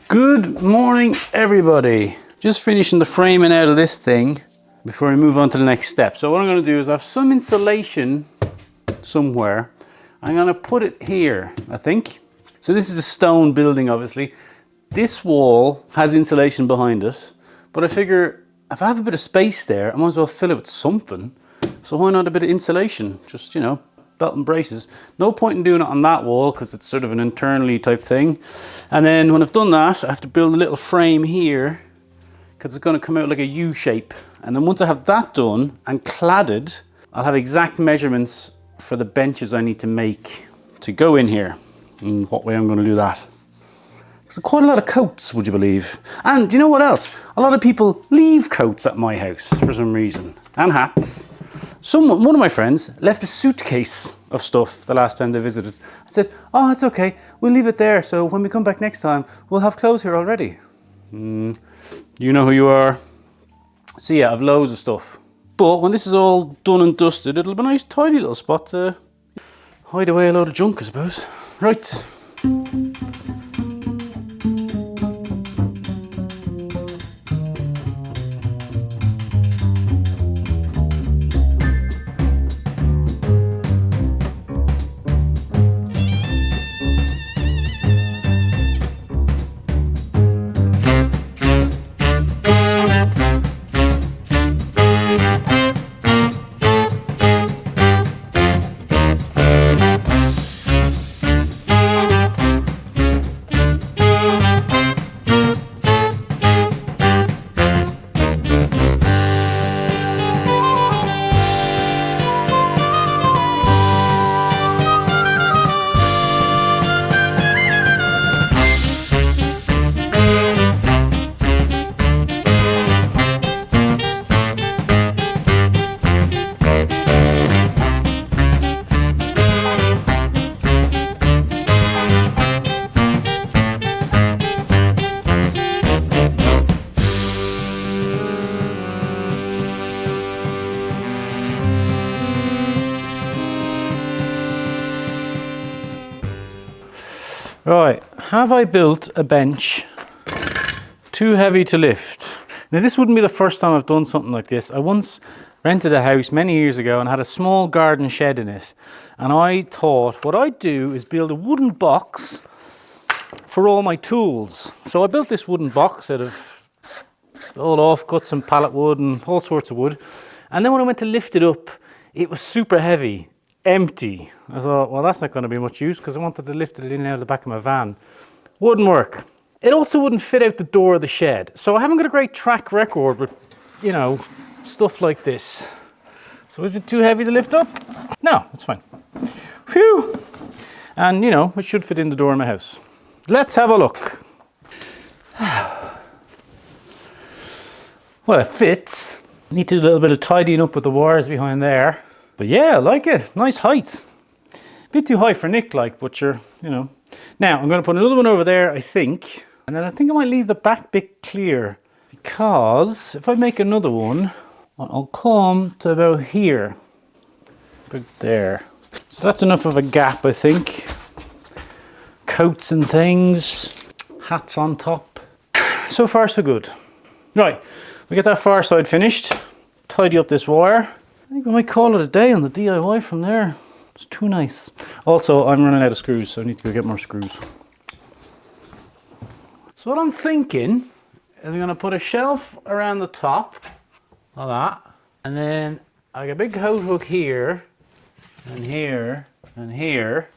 Good morning, everybody. Just finishing the framing out of this thing before we move on to the next step. So what I'm going to do is I have some insulation somewhere. I'm going to put it here, I think. So this is a stone building, obviously. This wall has insulation behind it, but I figure if I have a bit of space there, I might as well fill it with something. So why not a bit of insulation? Just, you know, belt and braces. No point in doing it on that wall because it's sort of an internally type thing. And then when I've done that, I have to build a little frame here because it's going to come out like a U shape. And then once I have that done and cladded, I'll have exact measurements for the benches I need to make to go in here. And what way I'm going to do that. There's quite a lot of coats, would you believe? And do you know what else? A lot of people leave coats at my house for some reason. And hats. One of my friends left a suitcase of stuff the last time they visited. I said, oh, it's okay. We'll leave it there. So when we come back next time, we'll have clothes here already. You know who you are. So yeah, I've loads of stuff. But when this is all done and dusted, it'll be a nice tidy little spot to hide away a load of junk, I suppose. Right. Right, have I built a bench too heavy to lift? Now this wouldn't be the first time I've done something like this. I once rented a house many years ago and had a small garden shed in it. And I thought what I'd do is build a wooden box for all my tools. So I built this wooden box out of all offcuts and pallet wood and all sorts of wood. And then when I went to lift it up, it was super heavy. Empty. I thought, well, that's not going to be much use because I wanted to lift it in out of the back of my van. Wouldn't work. It also wouldn't fit out the door of the shed. So I haven't got a great track record with, you know, stuff like this. So is it too heavy to lift up? No, it's fine. Phew. And, you know, it should fit in the door of my house. Let's have a look. Well, it fits. Need to do a little bit of tidying up with the wires behind there. But yeah, I like it. Nice height. A bit too high for Nick, like, but sure, you know. Now, I'm going to put another one over there, I think. And then I think I might leave the back bit clear. Because if I make another one, I'll come to about here. About there. So that's enough of a gap, I think. Coats and things. Hats on top. So far, so good. Right, we get that far side finished. Tidy up this wire. I think we might call it a day on the DIY from there. It's too nice. Also, I'm running out of screws, so I need to go get more screws. So what I'm thinking is I'm going to put a shelf around the top, like that, and then I got a big coat hook here, and here, and here.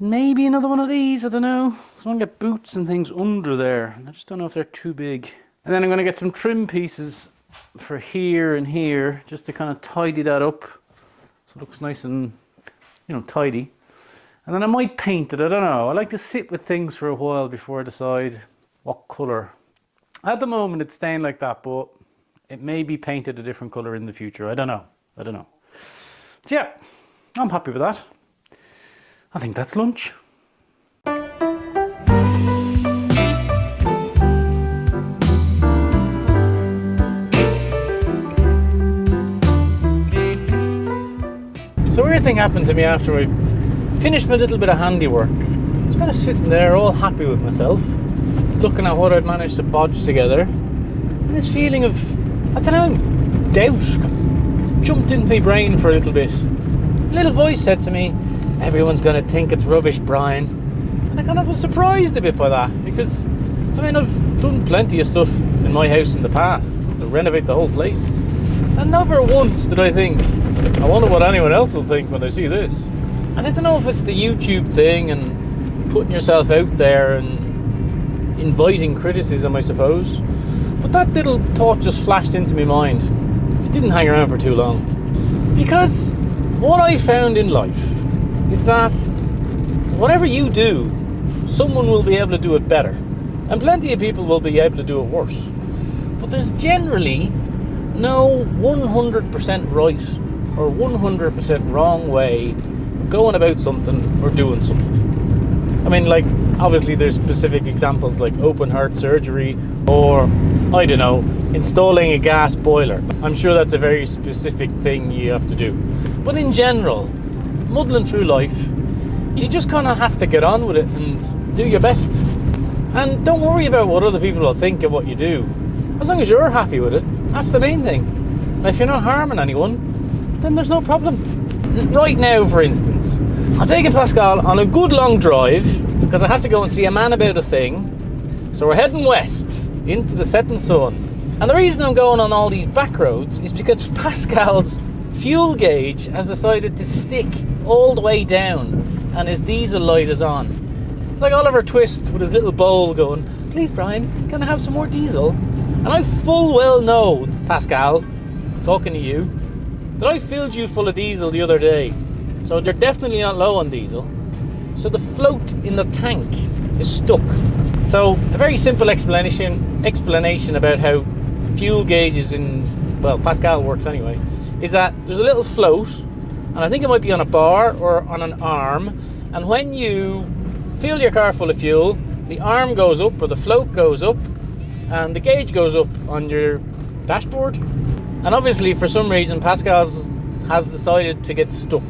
Maybe another one of these, I don't know. So I'm going to get boots and things under there. I just don't know if they're too big. And then I'm going to get some trim pieces for here and here, just to kind of tidy that up so it looks nice and, you know, tidy. And then I might paint it, I don't know. I like to sit with things for a while before I decide what colour. At the moment it's staying like that, but it may be painted a different colour in the future. I don't know. So yeah, I'm happy with that. I think that's lunch. So a weird thing happened to me after I finished my little bit of handiwork. I was kind of sitting there all happy with myself. looking at what I'd managed to bodge together, and this feeling of, I don't know, doubt jumped into my brain for a little bit. A little voice said to me, everyone's going to think it's rubbish, Brian. And I kind of was surprised a bit by that, because, I mean, I've done plenty of stuff in my house in the past to renovate the whole place. And never once did I think, I wonder what anyone else will think when they see this. And I don't know if it's the YouTube thing and putting yourself out there and inviting criticism, I suppose. But that little thought just flashed into my mind. It didn't hang around for too long. Because what I found in life is that whatever you do, someone will be able to do it better. And plenty of people will be able to do it worse. But there's generally no 100% right or 100% wrong way of going about something or doing something. I mean, like, obviously there's specific examples like open heart surgery or, I don't know, installing a gas boiler. I'm sure that's a very specific thing you have to do. But in general, muddling through life, you just kind of have to get on with it and do your best. And don't worry about what other people will think of what you do. As long as you're happy with it, that's the main thing. And if you're not harming anyone, then there's no problem. Right now, for instance, I'm taking Pascal on a good long drive because I have to go and see a man about a thing. So we're heading west into the setting sun. And the reason I'm going on all these back roads is because Pascal's fuel gauge has decided to stick all the way down and his diesel light is on. It's like Oliver Twist with his little bowl going, please Brian, can I have some more diesel? And I full well know, Pascal, talking to you, that I filled you full of diesel the other day. So you're definitely not low on diesel. So the float in the tank is stuck. So a very simple explanation about how fuel gauges in, well, Pascal works anyway, is that there's a little float, and I think it might be on a bar or on an arm, and when you fill your car full of fuel, the arm goes up or the float goes up and the gauge goes up on your dashboard. And obviously for some reason Pascal has decided to get stuck.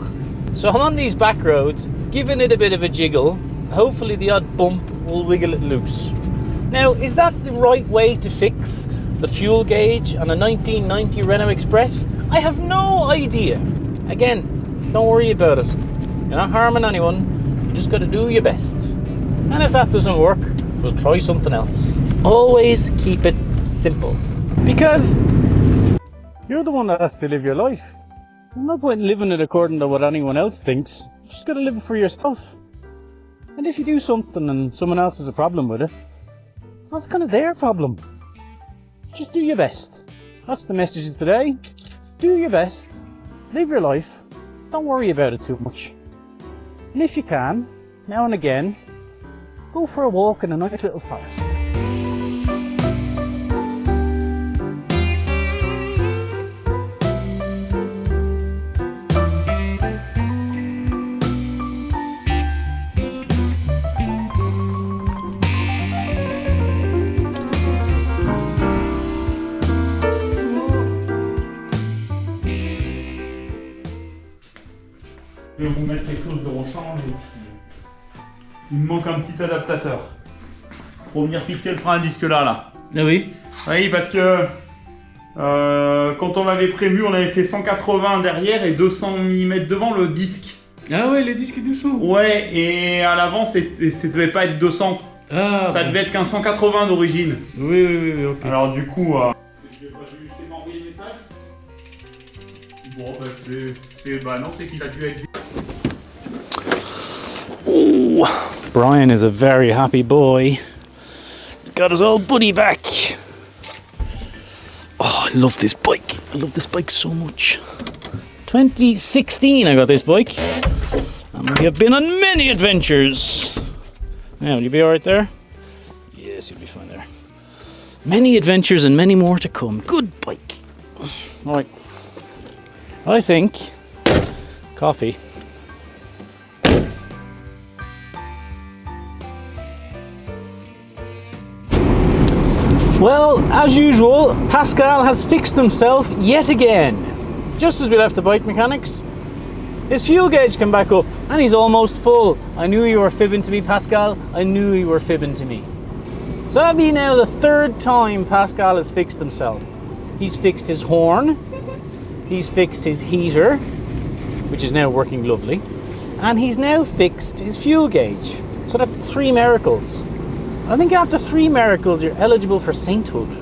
So I'm on these back roads, giving it a bit of a jiggle. Hopefully the odd bump will wiggle it loose. Now, is that the right way to fix the fuel gauge on a 1990 Renault Express? I have no idea. Again, don't worry about it. You're not harming anyone. You just got to do your best. And if that doesn't work, we'll try something else. Always keep it simple. Because you're the one that has to live your life. There's no point in living it according to what anyone else thinks. You just got to live it for yourself. And if you do something and someone else has a problem with it, that's kind of their problem. Just do your best. That's the message of today. Do your best. Live your life. Don't worry about it too much. And if you can, now and again, go for a walk in a nice little forest. Je vais vous mettre quelque chose de rechange. Il me manque un petit adaptateur pour venir fixer le frein à disque là. Ah oui? Oui, parce que quand on l'avait prévu, on avait fait 180 derrière et 200 mm devant le disque. Ah ouais, les disques 200. Ouais, et à l'avant, ça devait pas être 200. Ah, ça devait être qu'un 180 d'origine. Oui, ok. Alors du coup, je t'ai pas envoyé le message. Bon, bah non, c'est qu'il a dû être... Oh, Brian is a very happy boy. Got his old buddy back. Oh, I love this bike. I love this bike so much. 2016 I got this bike. And we have been on many adventures. Now, will you be alright there? Yes, you'll be fine there. Many adventures and many more to come. Good bike. Alright. I think coffee. Well, as usual, Pascal has fixed himself yet again. Just as we left the bike mechanics, his fuel gauge came back up and he's almost full. I knew you were fibbing to me, Pascal. I knew you were fibbing to me. So that'll be now the third time Pascal has fixed himself. He's fixed his horn, he's fixed his heater, which is now working lovely, and he's now fixed his fuel gauge. So that's 3 miracles. I think after 3 miracles, you're eligible for sainthood.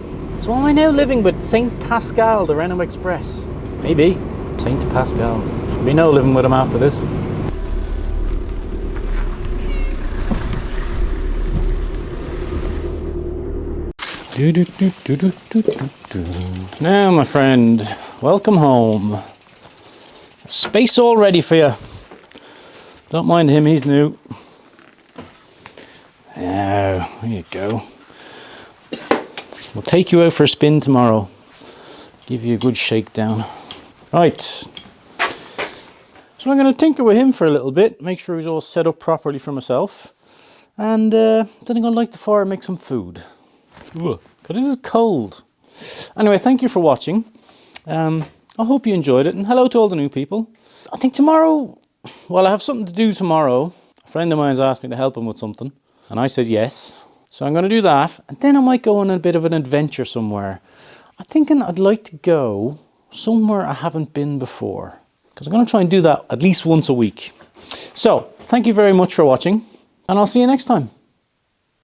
So am I now living with Saint Pascal, the Renault Express? Maybe. Saint Pascal. We know living with him after this. Now, my friend, welcome home. Space all ready for you. Don't mind him, he's new. There you go. We'll take you out for a spin tomorrow. Give you a good shakedown. Right. So I'm going to tinker with him for a little bit, make sure he's all set up properly for myself. And then I'm going to light the fire and make some food. Ooh, God, this is cold. Anyway, thank you for watching. I hope you enjoyed it, and hello to all the new people. I think tomorrow, well, I have something to do tomorrow. A friend of mine's asked me to help him with something, and I said yes. So I'm going to do that, and then I might go on a bit of an adventure somewhere. I'm thinking I'd like to go somewhere I haven't been before, because I'm going to try and do that at least once a week. So, thank you very much for watching, and I'll see you next time.